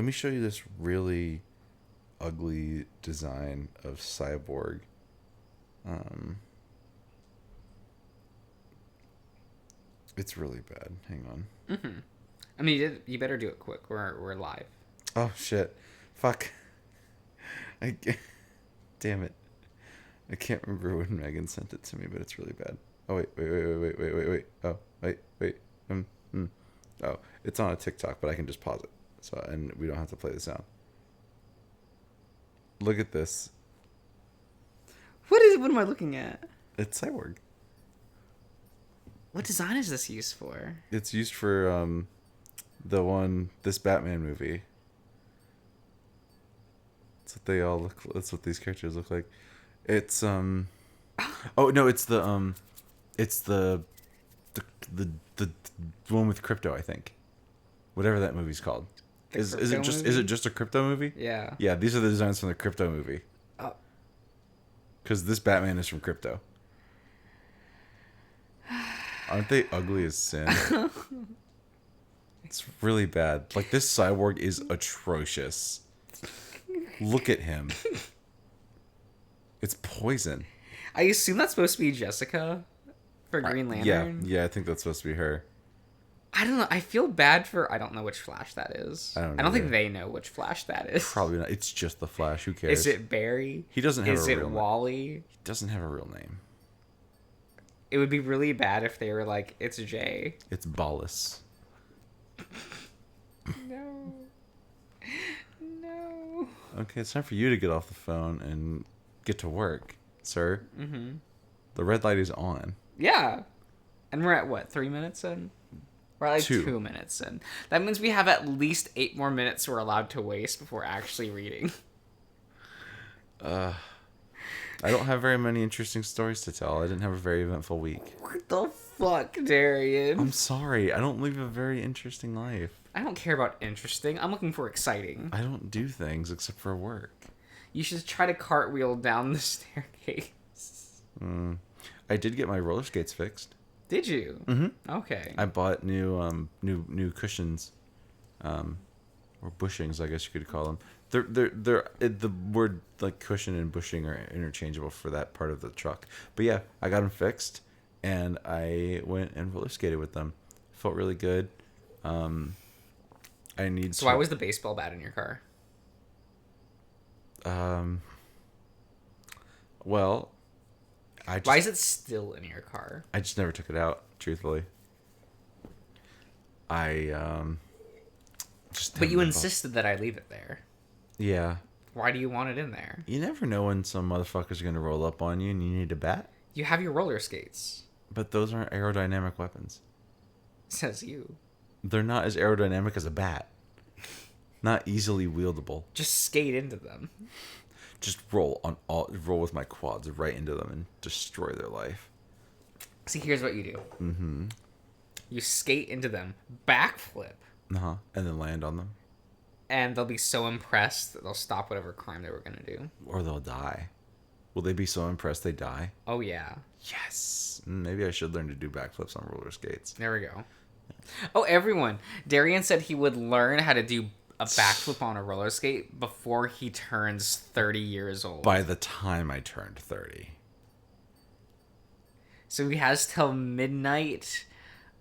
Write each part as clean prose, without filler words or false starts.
Let me show you this really ugly design of Cyborg. It's really bad. Hang on. Mm-hmm. I mean, you better do it quick. We're live. Oh shit! Fuck! Damn it! I can't remember when Megan sent it to me, but it's really bad. Oh wait. Oh wait. Oh, it's on a TikTok, but I can just pause it. So and we don't have to play the sound. Look at this. What am I looking at? It's Cyborg. What design is this used for? It's used for this Batman movie. That's what they all look. That's what these characters look like. It's Oh no! It's the one with crypto. I think, whatever that movie's called. Is it just a crypto movie? Yeah. Yeah, these are the designs from the crypto movie. Oh. Because this Batman is from crypto. Aren't they ugly as sin? It's really bad. Like, this Cyborg is atrocious. Look at him. It's poison. I assume that's supposed to be Jessica for Green Lantern. Yeah, I think that's supposed to be her. I don't know. I feel bad for... I don't know which Flash that is. I don't think they know which Flash that is. Probably not. It's just the Flash. Who cares? Is it Barry? He doesn't have a real name. Is it Wally? He doesn't have a real name. It would be really bad if they were like, it's Jay. It's Ballas. No. No. Okay, it's time for you to get off the phone and get to work, sir. Mm-hmm. The red light is on. Yeah. And we're at what, 3 minutes in? We're at like 2 minutes in. That means we have at least 8 more minutes we're allowed to waste before actually reading. I don't have very many interesting stories to tell. I didn't have a very eventful week. What the fuck, Darian? I'm sorry. I don't live a very interesting life. I don't care about interesting. I'm looking for exciting. I don't do things except for work. You should try to cartwheel down the staircase. I did get my roller skates fixed. Did you? Mm-hmm. Okay. I bought new cushions, or bushings, I guess you could call them. The word like cushion and bushing are interchangeable for that part of the truck. But yeah, I got them fixed, and I went and roller skated with them. Felt really good. Why was the baseball bat in your car? Well, why is it still in your car? I just never took it out, truthfully. But you insisted that I leave it there. Yeah. Why do you want it in there? You never know when some motherfucker's gonna roll up on you and you need a bat. You have your roller skates. But those aren't aerodynamic weapons. Says you. They're not as aerodynamic as a bat. Not easily wieldable. Just skate into them. Just roll with my quads right into them and destroy their life. See, here's what you do. Mm-hmm. You skate into them, backflip. Uh-huh. And then land on them. And they'll be so impressed that they'll stop whatever crime they were going to do. Or they'll die. Will they be so impressed they die? Oh, yeah. Yes. Maybe I should learn to do backflips on roller skates. There we go. Oh, everyone. Darian said he would learn how to do a backflip on a roller skate before he turns 30 years old. By the time I turned 30. So he has till midnight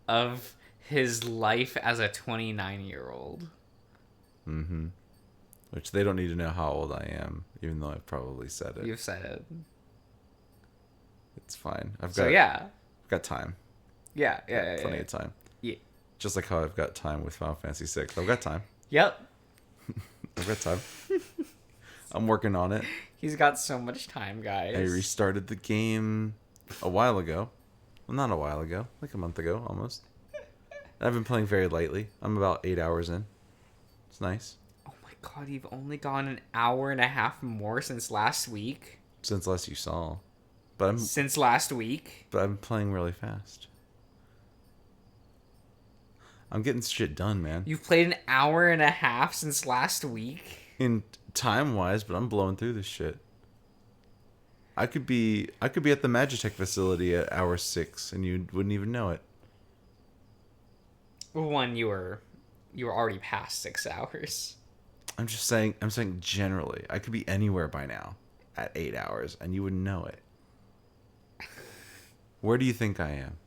of his life as a 29-year-old. Mm-hmm. Which they don't need to know how old I am, even though I've probably said it. You've said it. It's fine. I've got time. Yeah. Plenty of time. Yeah. Just like how I've got time with Final Fantasy VI. I've got time. Yep. I've got time. I'm working on it. He's got so much time, guys. I restarted the game a while ago. Well, not a while ago. Like a month ago, almost. I've been playing very lightly. I'm about 8 hours in. It's nice. Oh my god, you've only gone an hour and a half more since last week? Since last you saw. Since last week? But I'm playing really fast. I'm getting shit done, man. You've played an hour and a half since last week? In time-wise, but I'm blowing through this shit. I could be at the Magitech facility at hour 6, and you wouldn't even know it. Well, one, you were already past 6 hours. I'm just saying. I'm saying generally, I could be anywhere by now at 8 hours, and you wouldn't know it. Where do you think I am?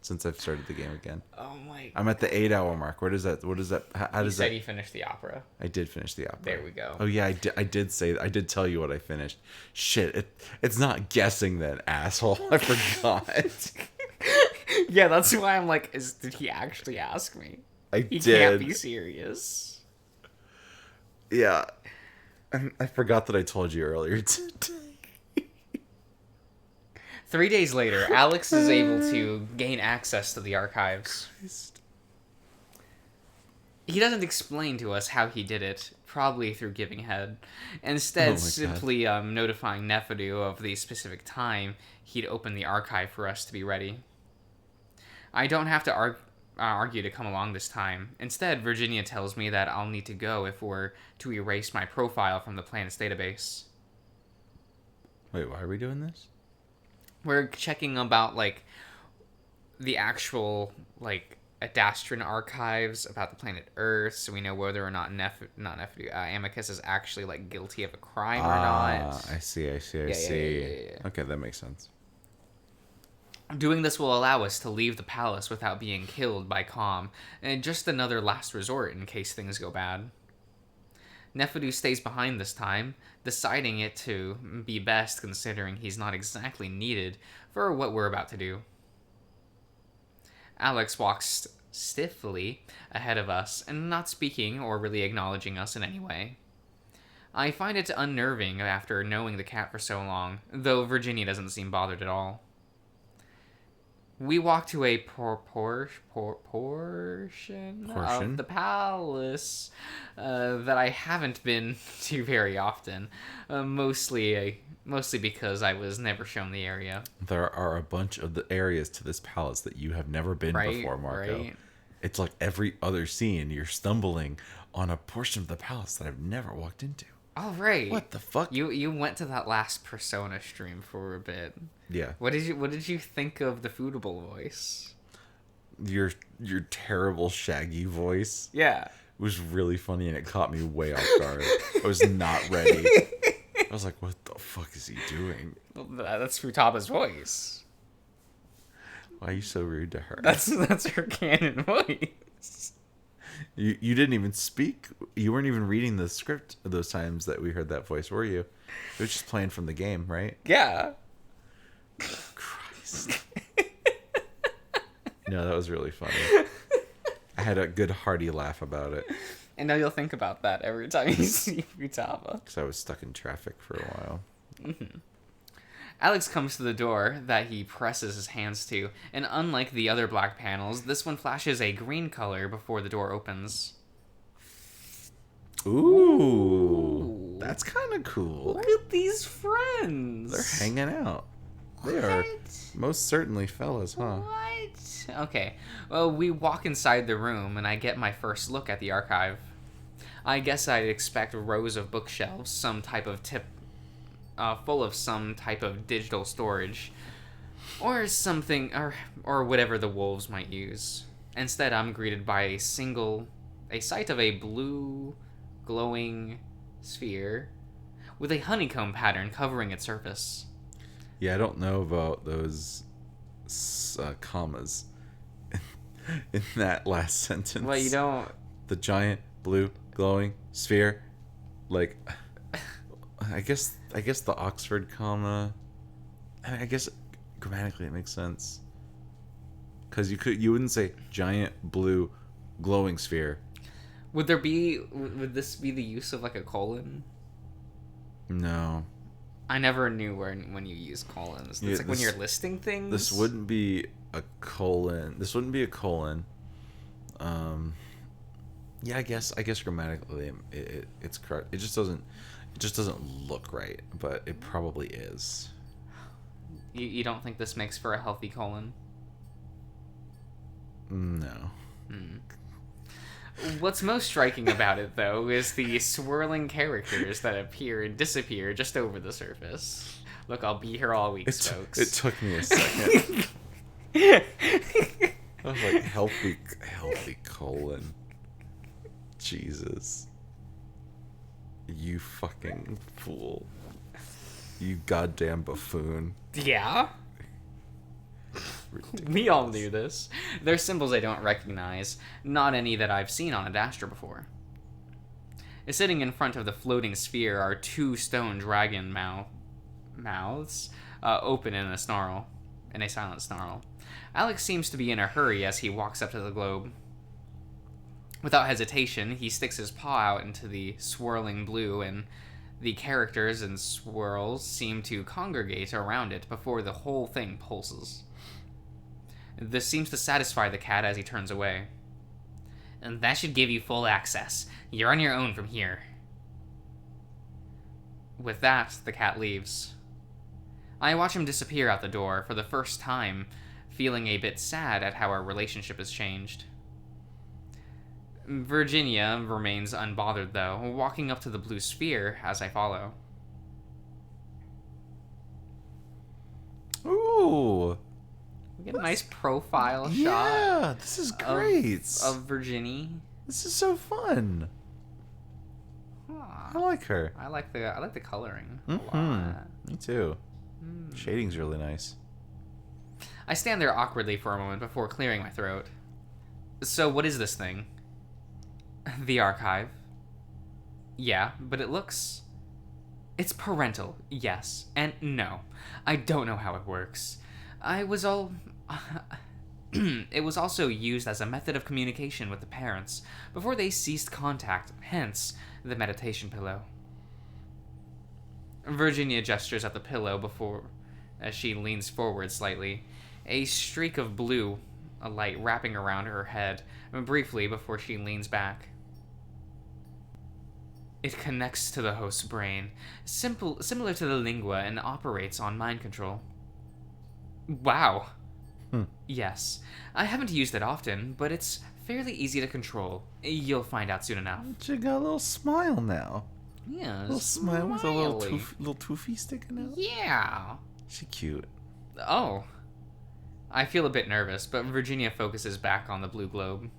Since I've started the game again. Oh my! I'm at the 8 hour mark. What is that? What is that? How does that? You said you finished the opera. I did finish the opera. There we go. Oh yeah, I did say. I did tell you what I finished. Shit, it's not guessing then, asshole. I forgot. Yeah, that's why I'm like, did he actually ask me? He can't be serious. Yeah, I forgot that I told you earlier today. 3 days later, Alex is able to gain access to the archives. Christ. He doesn't explain to us how he did it, probably through giving head. Instead, simply notifying Nefidu of the specific time he'd open the archive for us to be ready. I don't have to argue to come along this time. Instead, Virginia tells me that I'll need to go if we're to erase my profile from the planet's database. Wait, why are we doing this? We're checking about, like, the actual, like, Adastran archives about the planet Earth, so we know whether or not Amicus is actually, like, guilty of a crime or not. I see. Yeah. Okay, that makes sense. Doing this will allow us to leave the palace without being killed by Calm, and just another last resort in case things go bad. Nefidu stays behind this time, deciding it to be best considering he's not exactly needed for what we're about to do. Alex walks stiffly ahead of us and not speaking or really acknowledging us in any way. I find it unnerving after knowing the cat for so long, though Virginia doesn't seem bothered at all. We walk to a portion of the palace that I haven't been to very often, mostly because I was never shown the area. There are a bunch of the areas to this palace that you have never been before, Marco. Right. It's like every other scene, you're stumbling on a portion of the palace that I've never walked into. Oh, right. What the fuck? You went to that last Persona stream for a bit. Yeah. What did you think of the Foodable voice? Your terrible shaggy voice. Yeah. Was really funny and it caught me way off guard. I was not ready. I was like, what the fuck is he doing? That's Futaba's voice. Why are you so rude to her? That's her canon voice. You didn't even speak. You weren't even reading the script those times that we heard that voice, were you? It was just playing from the game, right? Yeah. Christ. No, that was really funny. I had a good hearty laugh about it. And now you'll think about that every time you see Futaba. Because I was stuck in traffic for a while. Mm-hmm. Alex comes to the door that he presses his hands to, and unlike the other black panels, this one flashes a green color before the door opens. Ooh. That's kind of cool. Look at these friends. They're hanging out. They are most certainly fellas, huh? What? Okay. Well, we walk inside the room, and I get my first look at the archive. I guess I'd expect rows of bookshelves, some type of full of some type of digital storage, or something, or whatever the wolves might use. Instead, I'm greeted by a sight of a blue, glowing sphere with a honeycomb pattern covering its surface. Yeah, I don't know about those commas in that last sentence. Well, you don't. The giant blue glowing sphere, like, I guess the Oxford comma. I mean, I guess grammatically it makes sense. Because you wouldn't say giant blue glowing sphere. Would this be the use of like a colon? No. I never knew when you use colons. It's like when you're listing things. This wouldn't be a colon. Yeah, I guess grammatically it's correct. It just doesn't look right, but it probably is. You don't think this makes for a healthy colon? No. What's most striking about it, though, is the swirling characters that appear and disappear just over the surface. Look, I'll be here all week, folks. It took me a second. I was like, healthy colon. Jesus. You fucking fool. You goddamn buffoon. Yeah? We all knew this. They're symbols I don't recognize, not any that I've seen on Adastra before. Sitting in front of the floating sphere are two stone dragon mouths, open in a silent snarl. Alex seems to be in a hurry as he walks up to the globe. Without hesitation, he sticks his paw out into the swirling blue, and the characters and swirls seem to congregate around it before the whole thing pulses. This seems to satisfy the cat as he turns away. And that should give you full access. You're on your own from here. With that, the cat leaves. I watch him disappear out the door for the first time, feeling a bit sad at how our relationship has changed. Virginia remains unbothered, though, walking up to the blue sphere as I follow. Ooh. We get a nice profile shot. Yeah, this is great. Of Virginia. This is so fun. I like her. I like the coloring a lot. Me too. Shading's really nice. I stand there awkwardly for a moment before clearing my throat. So what is this thing? The archive. Yeah, but it looks... It's parental, yes, and no. I don't know how it works. It was also used as a method of communication with the parents before they ceased contact, hence the meditation pillow. Virginia gestures at the pillow as she leans forward slightly, a streak of blue, a light wrapping around her head, briefly before she leans back. It connects to the host's brain, similar to the lingua, and operates on mind control. Wow. Yes. I haven't used it often, but it's fairly easy to control. You'll find out soon enough. She got a little smile now. Yeah, A little smile with a little toofy sticking out. Yeah. She cute. Oh. I feel a bit nervous, but Virginia focuses back on the blue globe.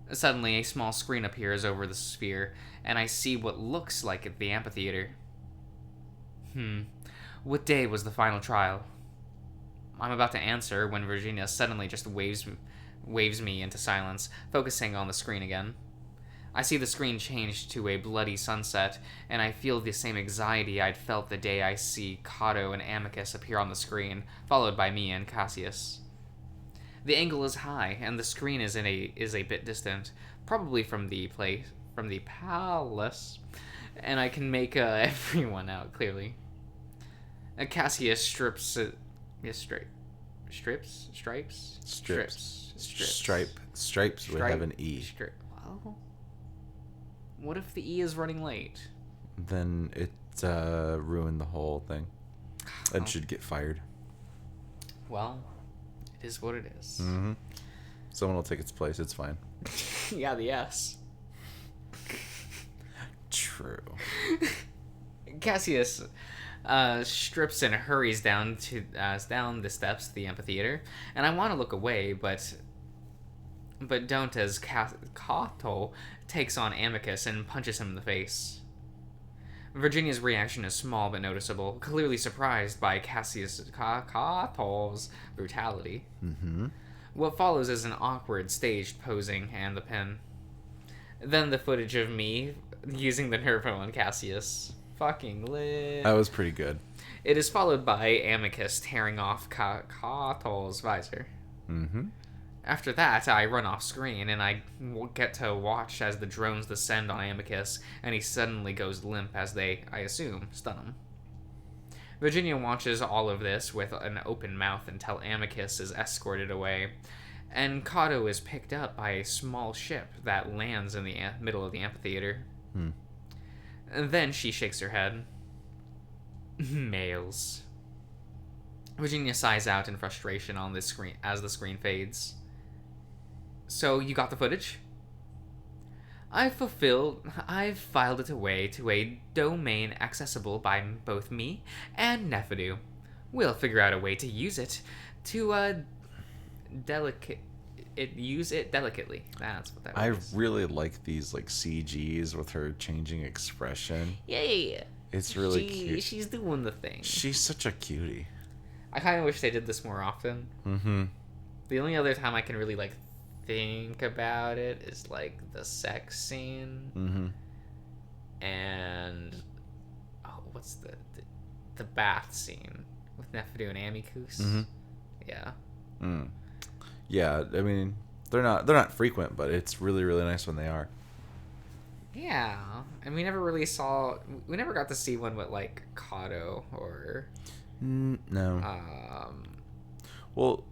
Suddenly, a small screen appears over the sphere, and I see what looks like the amphitheater. What day was the final trial? I'm about to answer when Virginia suddenly just waves me into silence, focusing on the screen again. I see the screen change to a bloody sunset, and I feel the same anxiety I'd felt the day I see Cato and Amicus appear on the screen, followed by me and Cassius. The angle is high, and the screen is a bit distant, probably from the palace, and I can make everyone out clearly. Cassius strips Stripes would have an E. Well, what if the E is running late? Then it ruined the whole thing. And should get fired. Well, it is what it is. Mm-hmm. Someone will take its place. It's fine. Yeah, the S. True. Cassius strips and hurries down the steps to the amphitheater, and I want to look away, but don't, as Cato takes on Amicus and punches him in the face. Virginia's reaction is small but noticeable, clearly surprised by Cato's brutality. Mm-hmm. What follows is an awkward staged posing and the pin. Then the footage of me using the Nervo on Cassius. Fucking lit. That was pretty good. It is followed by Amicus tearing off Cato's visor. Mm-hmm. After that, I run off screen, and I get to watch as the drones descend on Amicus, and he suddenly goes limp as they, I assume, stun him. Virginia watches all of this with an open mouth until Amicus is escorted away, and Cato is picked up by a small ship that lands in the middle of the amphitheater. And then she shakes her head. Males. Virginia sighs out in frustration on the screen as the screen fades. So, you got the footage? I've filed it away to a domain accessible by both me and Nephidu. We'll figure out a way to use it to, use it delicately. That's what that I was. really like these like CGs with her changing expression. Yay! It's really cute. She's doing the thing. She's such a cutie. I kind of wish they did this more often. Mm-hmm. The only other time I can really like think about it is like the sex scene and what's the bath scene with Neferu and Amicus. Yeah. Yeah, I mean they're not frequent, but it's really really nice when they are. Yeah, and we never got to see one with like Kato or No. Well,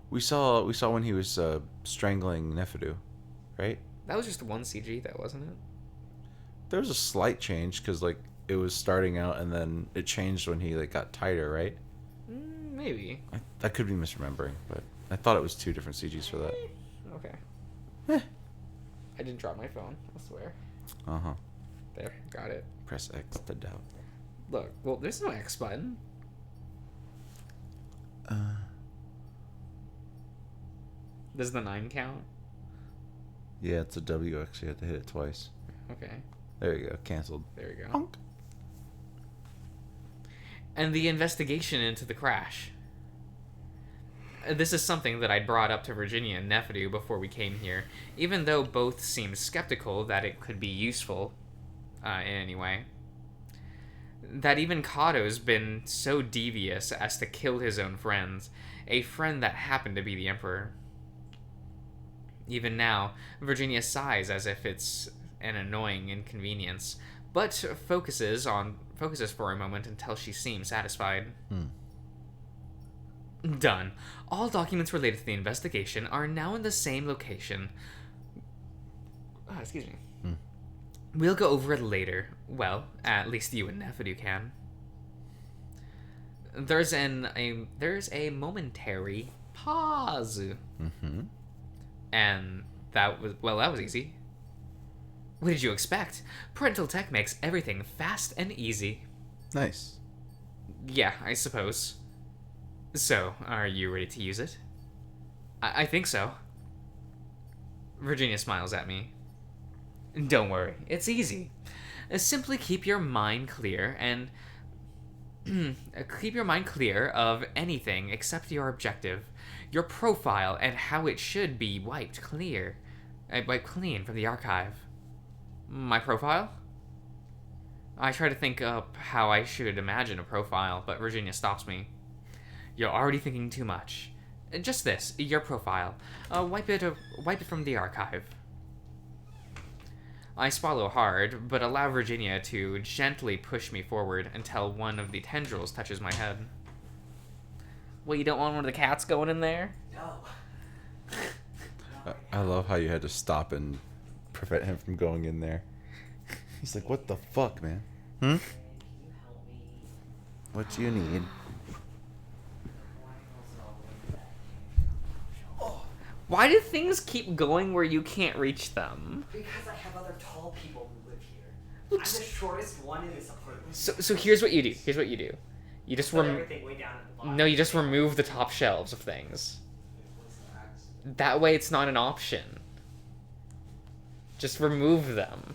we saw when he was strangling Neferu, right? that was just one CG, though, wasn't it? There was a slight change because like it was starting out and then it changed when he like got tighter, right? Maybe. I could be misremembering, but I thought it was two different CGs for that. Okay. I didn't drop my phone, I swear. There, got it. Press X to doubt. Look, well, there's no X button. Does the 9 count? Yeah, it's a W. Actually, you have to hit it twice. Okay. There you go. Canceled. There you go. Honk. And the investigation into the crash. This is something that I'd brought up to Virginia and Neferu before we came here, even though both seemed skeptical that it could be useful in any way. That even Kato's been so devious as to kill his own friends, a friend that happened to be the Emperor. Even now, Virginia sighs as if it's an annoying inconvenience, but focuses for a moment until she seems satisfied. Done. All documents related to the investigation are now in the same location. Excuse me. We'll go over it later. Well, at least you and Neferu can. There's a momentary pause. And that was easy. What did you expect? Parental tech makes everything fast and easy. Nice. Yeah, I suppose. So, are you ready to use it? I think so. Virginia smiles at me. Don't worry, it's easy. Simply keep your mind clear and keep your mind clear of anything except your objective, your profile, and how it should be wiped clean from the archive. My profile? I try to think up how I should imagine a profile, but Virginia stops me. You're already thinking too much. Just this, your profile. Wipe it from the archive. I swallow hard, but allow Virginia to gently push me forward until one of the tendrils touches my head. Well, you don't want one of the cats going in there? No. I love how you had to stop and prevent him from going in there. He's like, what the fuck, man? Can you help me? What do you need? Why do things keep going where you can't reach them? Because I have other tall people who live here. I'm the shortest one in this apartment. So here's what you do. You just Put everything way down at the bottom. No, you just remove the top shelves of things. That way it's not an option. Just remove them.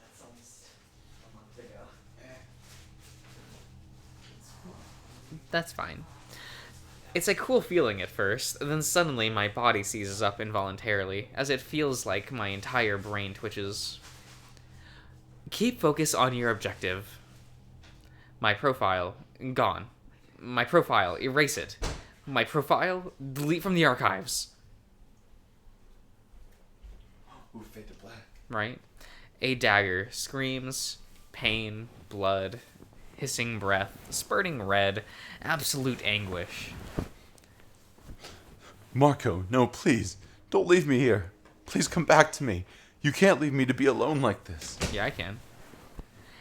That's almost a month ago. That's fine. It's a cool feeling at first, then suddenly my body seizes up involuntarily, as it feels like my entire brain twitches. Keep focus on your objective. My profile, gone. My profile, erase it. My profile, delete from the archives. Ooh, fade to black. Right? A dagger screams, pain, blood, hissing breath, spurting red, absolute anguish. Marco, no, please. Don't leave me here. Please come back to me. You can't leave me to be alone like this. Yeah, I can.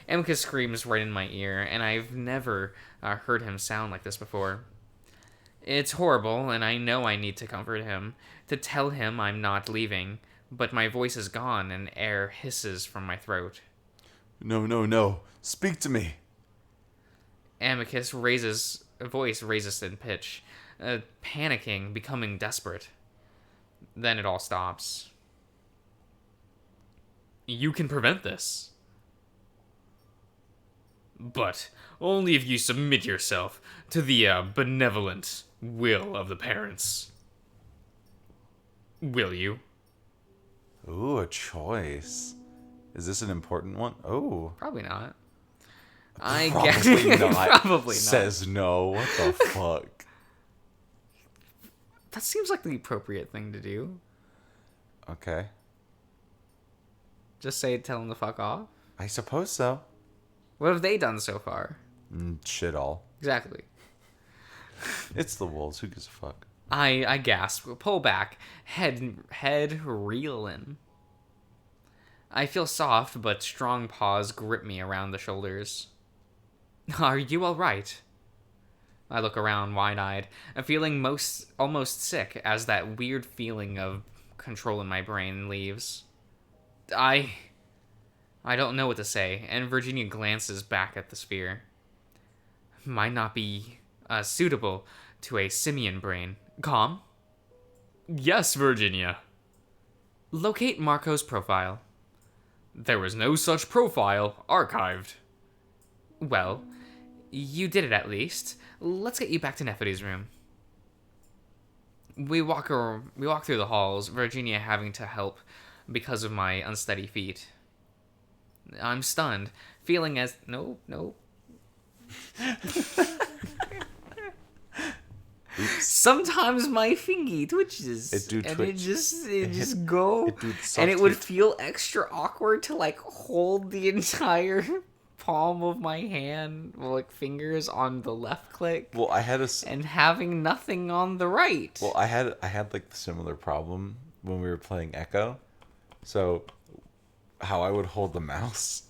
Amicus screams right in my ear, and I've never heard him sound like this before. It's horrible, and I know I need to comfort him, to tell him I'm not leaving, but my voice is gone and air hisses from my throat. No, no, no. Speak to me. Amicus voice raises in pitch, panicking, becoming desperate. Then it all stops. You can prevent this. But only if you submit yourself to the benevolent will of the parents. Will you? Ooh, a choice. Is this an important one? Oh. Probably not. I Probably guess not. probably not. Says no. What the fuck? That seems like the appropriate thing to do. Okay. Just tell him to fuck off. I suppose so. What have they done so far? Shit all. Exactly. It's the wolves. Who gives a fuck? I gasp, pull back, head reeling. I feel soft but strong paws grip me around the shoulders. Are you all right? I look around wide-eyed, feeling almost sick as that weird feeling of control in my brain leaves. I don't know what to say, and Virginia glances back at the sphere. Might not be suitable to a simian brain. Calm? Yes, Virginia. Locate Marco's profile. There was no such profile archived. Well, you did it at least. Let's get you back to Nefertiti's room. We walk through the halls, Virginia having to help because of my unsteady feet. I'm stunned, feeling as... No. Sometimes my fingy twitches. It do and twitch. It just go. It do soft And it would twitch. feel extra awkward to like hold the entire palm of my hand, like fingers on the left click, Well, I had a. and having nothing on the right. Well, I had like the similar problem when we were playing Echo. So, how I would hold the mouse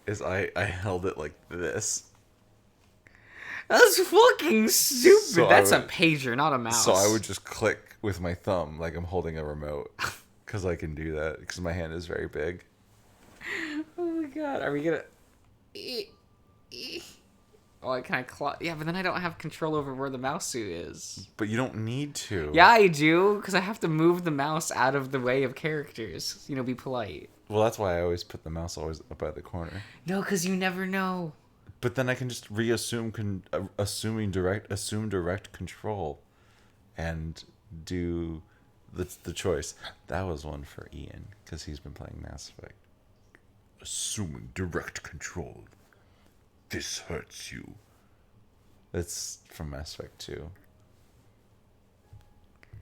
is I held it like this. That's fucking stupid. So That's a pager, not a mouse. So I would just click with my thumb like I'm holding a remote, because I can do that because my hand is very big. Oh my god, are we gonna? Oh, can I claw? Yeah, but then I don't have control over where the mouse suit is. But you don't need to. Yeah, I do, because I have to move the mouse out of the way of characters. You know, be polite. Well, that's why I always put the mouse always up by the corner. No, because you never know. But then I can just assume direct control, and do the choice. That was one for Ian because he's been playing Mass Effect. Assuming direct control. This hurts you. That's from Mass Effect 2.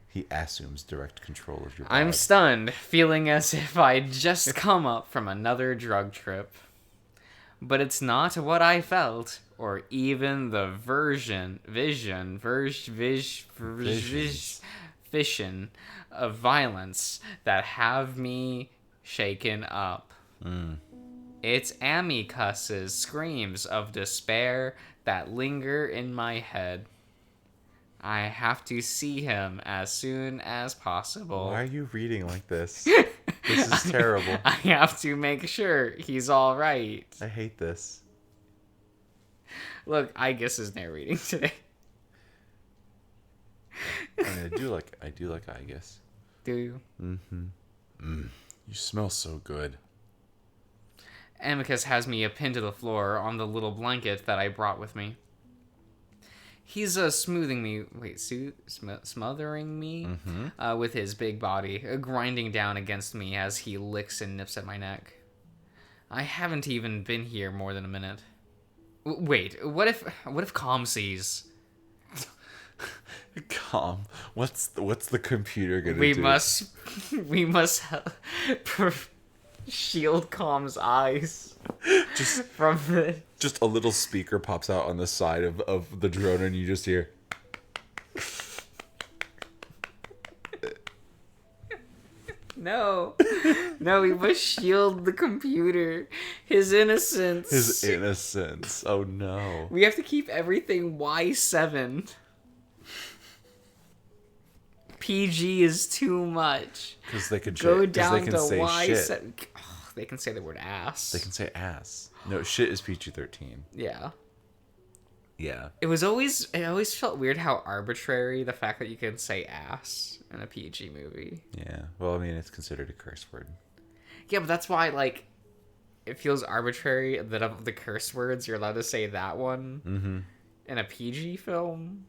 He assumes direct control of your body. I'm stunned, feeling as if I'd just come up from another drug trip. But it's not what I felt, or even the vision of violence that have me shaken up. It's Amicus's screams of despair that linger in my head. I have to see him as soon as possible. Why are you reading like this? This is terrible. I have to make sure he's all right. I hate this. Look, I guess is narrating today. I mean, I do like I guess. Do you? You smell so good. Amicus has me pinned to the floor on the little blanket that I brought with me. He's smothering me with his big body, grinding down against me as he licks and nips at my neck. I haven't even been here more than a minute. Wait, what if Calm sees? Calm. What's the computer gonna We do? we must shield Calm's eyes Just from the... Just a little speaker pops out on the side of the drone, and you just hear. No, we must shield the computer. His innocence. His innocence. Oh no. We have to keep everything Y7. PG is too much. Because they could Go shit, 'cause down they can to say Y. shit. They can say the word ass. They can say ass. No, shit is PG-13. Yeah. Yeah. It always felt weird how arbitrary the fact that you can say ass in a PG movie. Yeah. Well, I mean, it's considered a curse word. Yeah, but that's why, like, it feels arbitrary that of the curse words, you're allowed to say that one in a PG film.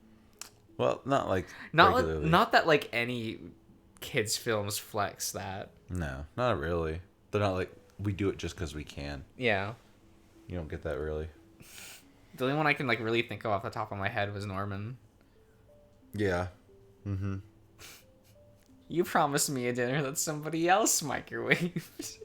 Well, not like Not regularly. not that, like, any kids' films flex that. No, not really. They're not like, we do it just because we can. Yeah. You don't get that really. The only one I can, like, really think of off the top of my head was Norman. Yeah. Mm-hmm. You promised me a dinner that somebody else microwaved.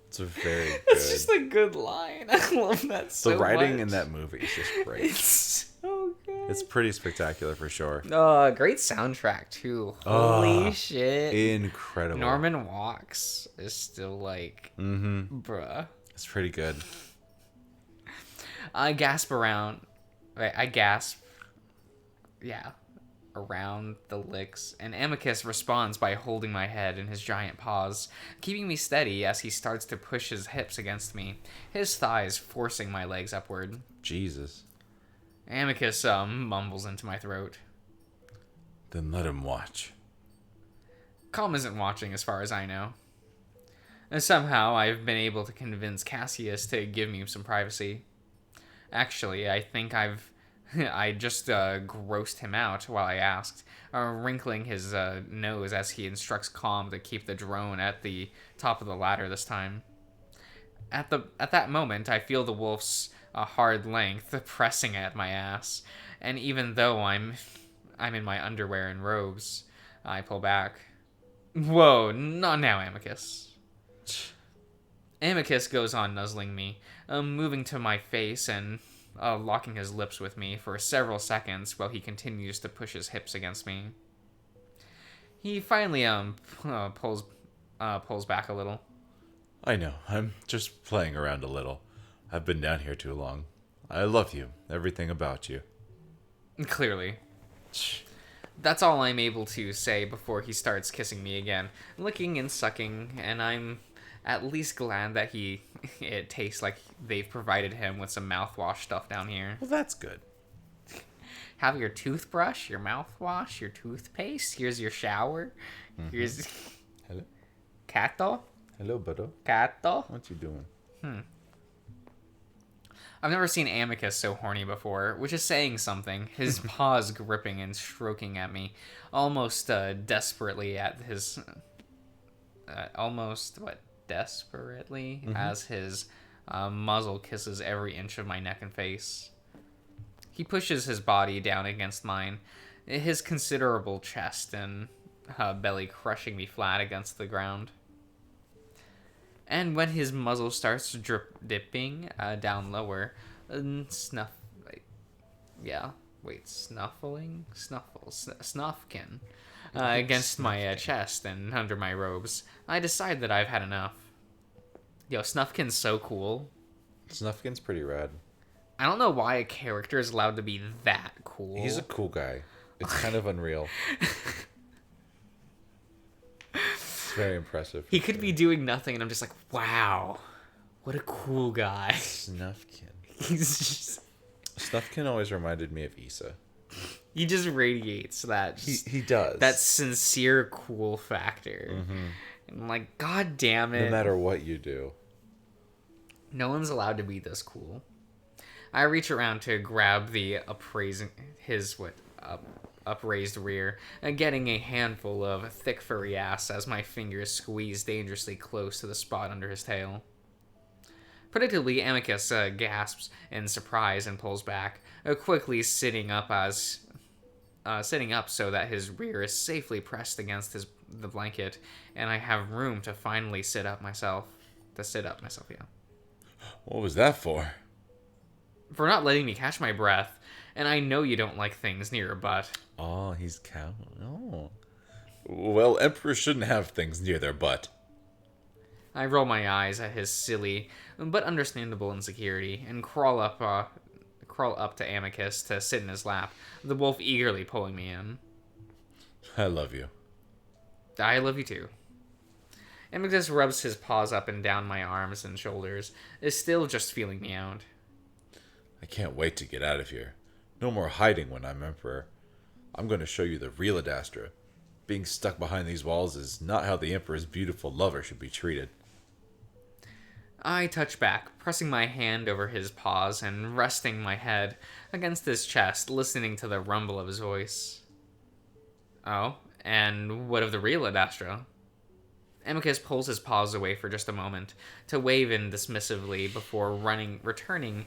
It's a very good. It's just a good line. I love that so much. The writing in that movie is just great. It's so good. It's pretty spectacular for sure. Great soundtrack too. Holy shit. Incredible. Norman Walks is still like, bruh. It's pretty good. I gasp around. I gasp. Yeah. Around the licks, and Amicus responds by holding my head in his giant paws, keeping me steady as he starts to push his hips against me, his thighs forcing my legs upward. Jesus. Amicus mumbles into my throat. Then let him watch. Calm isn't watching as far as I know. And somehow I've been able to convince Cassius to give me some privacy. Actually, I think I just grossed him out while I asked, wrinkling his nose as he instructs Calm to keep the drone at the top of the ladder this time. At that moment, I feel the wolf's hard length pressing at my ass, and even though I'm in my underwear and robes, I pull back. Whoa, not now, Amicus. Amicus goes on nuzzling me, moving to my face and locking his lips with me for several seconds while he continues to push his hips against me. He finally pulls back a little. I know. I'm just playing around a little. I've been down here too long. I love you. Everything about you. Clearly. That's all I'm able to say before he starts kissing me again, licking and sucking, and I'm at least glad that it tastes like they've provided him with some mouthwash stuff down here. Well, that's good. Have your toothbrush, your mouthwash, your toothpaste. Here's your shower. Here's... Hello? Cato? Hello, buddo. Cato? What you doing? I've never seen Amicus so horny before, which is saying something. His paws gripping and stroking at me, almost desperately at his... desperately as his muzzle kisses every inch of my neck and face. He pushes his body down against mine, his considerable chest and belly crushing me flat against the ground. And when his muzzle starts dipping down lower, snuffkin against my chest and under my robes, I decide that I've had enough. Yo, Snuffkin's so cool. Snuffkin's pretty rad. I don't know why a character is allowed to be that cool. He's a cool guy. It's kind of unreal. It's very impressive. He could be doing nothing, and I'm just like, wow, what a cool guy. Snuffkin. He's just... Snuffkin always reminded me of Issa. He just radiates that. He does. That sincere cool factor. And I'm like, God damn it. No matter what you do. No one's allowed to be this cool. I reach around to grab the upraised rear, getting a handful of thick furry ass as my fingers squeeze dangerously close to the spot under his tail. Predictably, Amicus gasps in surprise and pulls back, quickly sitting up so that his rear is safely pressed against the blanket, and I have room to finally sit up myself. Yeah. What was that for? For not letting me catch my breath, and I know you don't like things near your butt. Oh, he's cow. Oh. Well, emperors shouldn't have things near their butt. I roll my eyes at his silly but understandable insecurity and crawl up crawl up to Amicus to sit in his lap, the wolf eagerly pulling me in. I love you. I love you too. Amicus rubs his paws up and down my arms and shoulders, is still just feeling me out. I can't wait to get out of here. No more hiding when I'm Emperor. I'm going to show you the real Adastra. Being stuck behind these walls is not how the Emperor's beautiful lover should be treated. I touch back, pressing my hand over his paws and resting my head against his chest, listening to the rumble of his voice. Oh, and what of the real Adastra? Amicus pulls his paws away for just a moment, to wave in dismissively before returning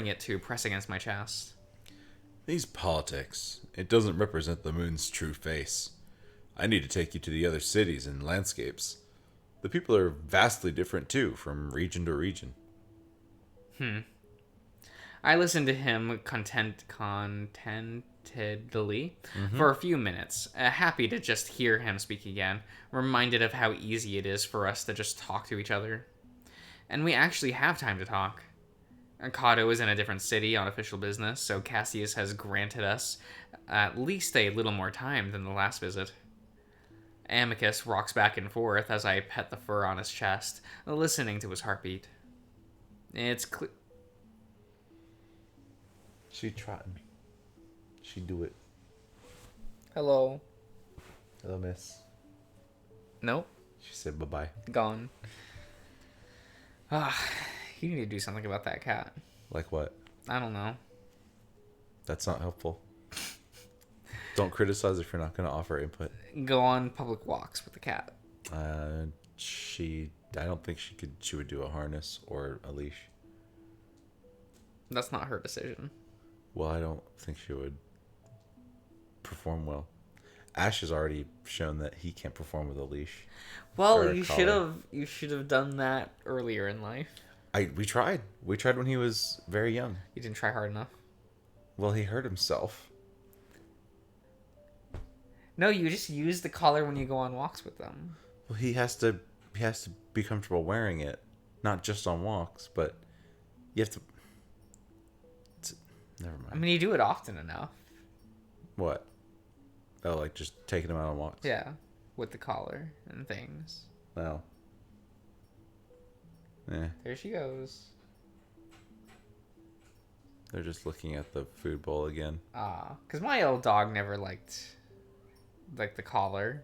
it to press against my chest. These politics, it doesn't represent the moon's true face. I need to take you to the other cities and landscapes. The people are vastly different too, from region to region. I listened to him contentedly for a few minutes, happy to just hear him speak again, reminded of how easy it is for us to just talk to each other. And we actually have time to talk. Kato is in a different city on official business, so Cassius has granted us at least a little more time than the last visit. Amicus rocks back and forth as I pet the fur on his chest, listening to his heartbeat. It's clear. She trotting. She do it. Hello. Hello, miss. Nope. She said bye-bye. Gone. You need to do something about that cat. Like what? I don't know. That's not helpful. Don't criticize if you're not going to offer input. Go on public walks with the cat. I don't think she would do a harness or a leash. That's not her decision. Well, I don't think she would perform well. Ash has already shown that he can't perform with a leash. Well, you should have done that earlier in life. We tried. We tried when he was very young. You didn't try hard enough. Well, he hurt himself. No, you just use the collar when you go on walks with them. Well, he has to be comfortable wearing it, not just on walks, but you have to. Never mind. I mean, you do it often enough. What? Oh, like just taking him out on walks? Yeah, with the collar and things. Well. Eh. There she goes. They're just looking at the food bowl again. Because my old dog never liked the collar,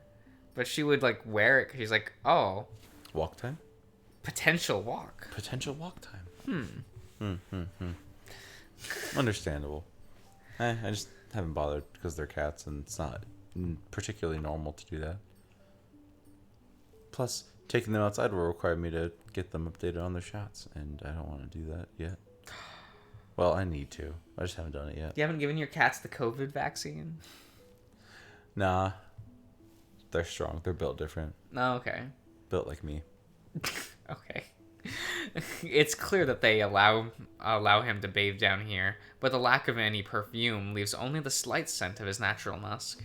but she would wear it because she's like, oh, Walk time? potential walk. Potential walk time. Understandable. I just haven't bothered because they're cats and it's not particularly normal to do that. Plus, taking them outside will require me to get them updated on their shots, and I don't want to do that yet. Well, I need to. I just haven't done it yet. You haven't given your cats the COVID vaccine? Nah. They're strong. They're built different. No, okay. Built like me. Okay. It's clear that they allow him to bathe down here, but the lack of any perfume leaves only the slight scent of his natural musk.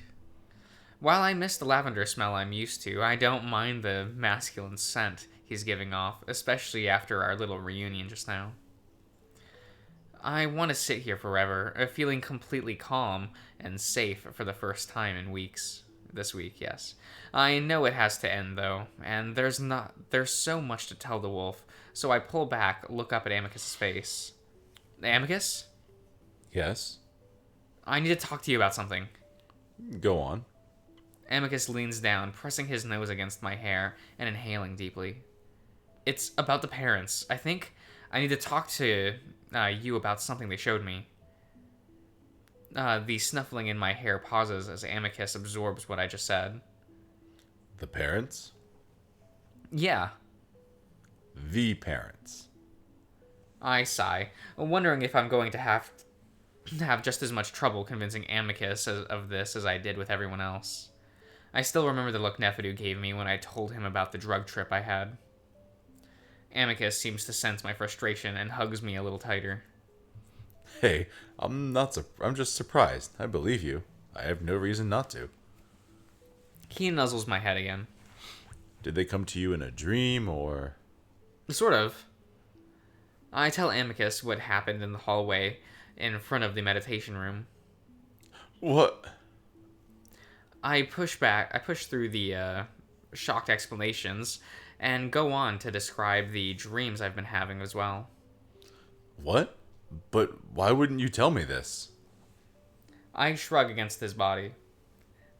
While I miss the lavender smell I'm used to, I don't mind the masculine scent he's giving off, especially after our little reunion just now. I want to sit here forever, feeling completely calm and safe for the first time in weeks. This week, yes. I know it has to end, though, and there's so much to tell the wolf, so I pull back, look up at Amicus's face. Amicus? Yes? I need to talk to you about something. Go on. Amicus leans down, pressing his nose against my hair and inhaling deeply. It's about the parents. I think I need to talk to you about something they showed me. The snuffling in my hair pauses as Amicus absorbs what I just said. The parents? Yeah. The parents. I sigh, wondering if I'm going to have just as much trouble convincing Amicus of this as I did with everyone else. I still remember the look Nefidu gave me when I told him about the drug trip I had. Amicus seems to sense my frustration and hugs me a little tighter. Hey, I'm just surprised. I believe you. I have no reason not to. He nuzzles my head again. Did they come to you in a dream, or...? Sort of. I tell Amicus what happened in the hallway in front of the meditation room. What? I push through the shocked explanations and go on to describe the dreams I've been having as well. What? But why wouldn't you tell me this? I shrug against his body.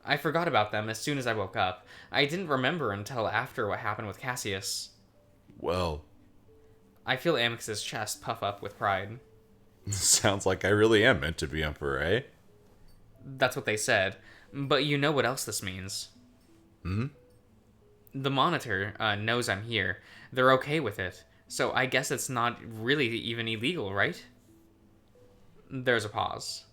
I forgot about them as soon as I woke up. I didn't remember until after what happened with Cassius. Well, I feel Amicus's chest puff up with pride. sounds like I really am meant to be Emperor, eh? That's what they said. But you know what else this means. Hmm? The monitor knows I'm here. They're okay with it. So I guess it's not really even illegal, right? There's a pause.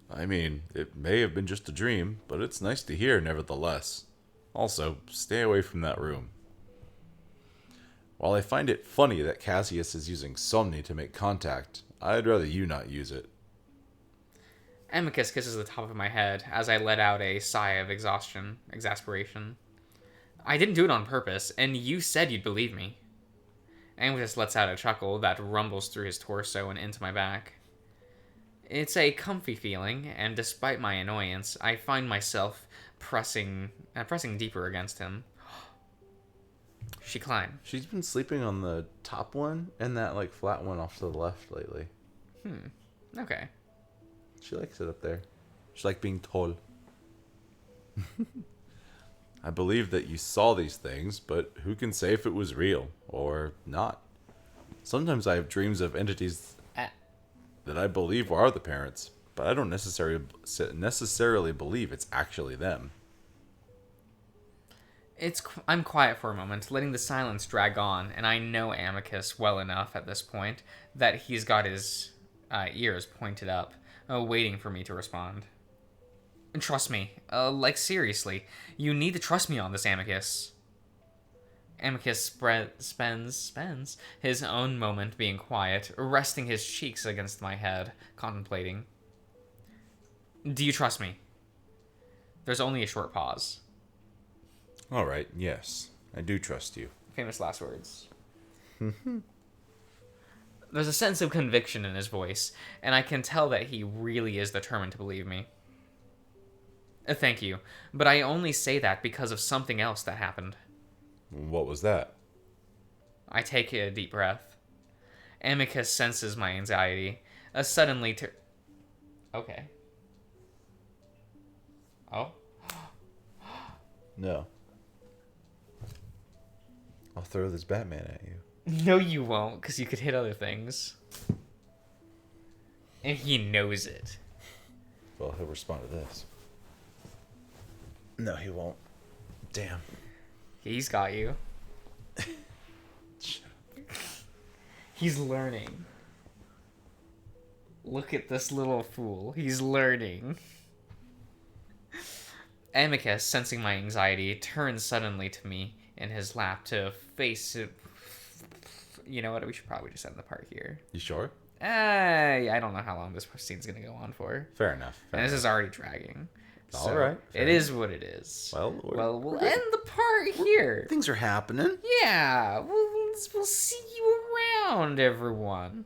I mean, it may have been just a dream, but it's nice to hear nevertheless. Also, stay away from that room. While I find it funny that Cassius is using Somni to make contact, I'd rather you not use it. Amicus kisses the top of my head as I let out a sigh of exasperation. I didn't do it on purpose, and you said you'd believe me. Amicus lets out a chuckle that rumbles through his torso and into my back. It's a comfy feeling, and despite my annoyance, I find myself pressing deeper against him. She climbed. She's been sleeping on the top one and that like flat one off to the left lately. Okay. She likes it up there. She likes being tall. I believe that you saw these things, but who can say if it was real or not? Sometimes I have dreams of entities that I believe are the parents, but I don't necessarily believe it's actually them. I'm quiet for a moment, letting the silence drag on, and I know Amicus well enough at this point that he's got his ears pointed up, waiting for me to respond. Trust me, like seriously, you need to trust me on this, Amicus. Amicus spends his own moment being quiet, resting his cheeks against my head, contemplating. Do you trust me? There's only a short pause. All right, yes, I do trust you. Famous last words. There's a sense of conviction in his voice, and I can tell that he really is determined to believe me. Thank you, but I only say that because of something else that happened. What was that? I take a deep breath. Amicus senses my anxiety. Suddenly Okay. Oh? No. I'll throw this Batman at you. No, you won't, because you could hit other things. And he knows it. Well, he'll respond to this. No, he won't. Damn. He's got you. Shut up. He's learning. Look at this little fool. He's learning. Amicus, sensing my anxiety, turns suddenly to me in his lap to face it. You know what? We should probably just end the part here. You sure? I don't know how long this scene's going to go on for. Fair enough. And this is already dragging. All right. It is what it is. Well, we'll end the part here. Things are happening. Yeah. We'll see you around, everyone.